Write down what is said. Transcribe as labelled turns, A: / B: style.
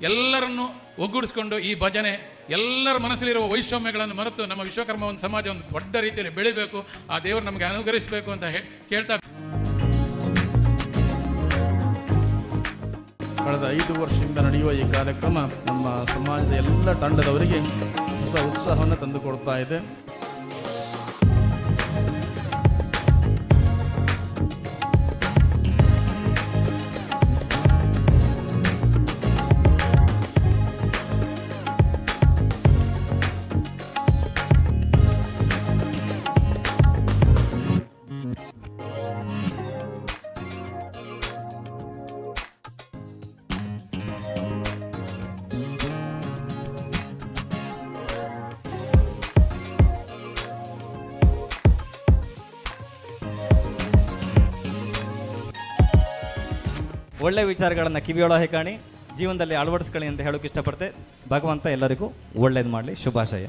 A: ಎಲ್ಲರನ್ನು ಒಗ್ಗೂಡಿಸ್ಕೊಂಡು ಈ ಭಜನೆ ಎಲ್ಲರ ಮನಸ್ಸಲ್ಲಿರುವ ವೈಷಮ್ಯಗಳನ್ನು ಮರೆತು ನಮ್ಮ ವಿಶ್ವಕರ್ಮ ಒಂದು ಸಮಾಜ ಒಂದು ದೊಡ್ಡ ರೀತಿಯಲ್ಲಿ ಬೆಳಿಬೇಕು, ಆ ದೇವರು ನಮಗೆ ಅನುಗ್ರಹಿಸಬೇಕು ಅಂತ ಕೇಳ್ತಾ.
B: ಕಳೆದ 5 ವರ್ಷದಿಂದ ನಡೆಯುವ ಈ ಕಾರ್ಯಕ್ರಮ ನಮ್ಮ ಸಮಾಜದ ಎಲ್ಲ ತಂಡದವರಿಗೆ ಹೊಸ ಉತ್ಸಾಹವನ್ನು ತಂದುಕೊಡ್ತಾ ಇದೆ.
C: ಒಳ್ಳೆ ವಿಚಾರಗಳನ್ನು ಕಿವಿಯೊಳಗೆ ಕಾಣಿ, ಜೀವನದಲ್ಲಿ ಅಳವಡಿಸ್ಕೊಳ್ಳಿ ಅಂತ ಹೇಳೋಕೆ ಇಷ್ಟಪಡ್ತೆ. ಭಗವಂತ ಎಲ್ಲರಿಗೂ ಒಳ್ಳೇದು ಮಾಡಲಿ. ಶುಭಾಶಯ.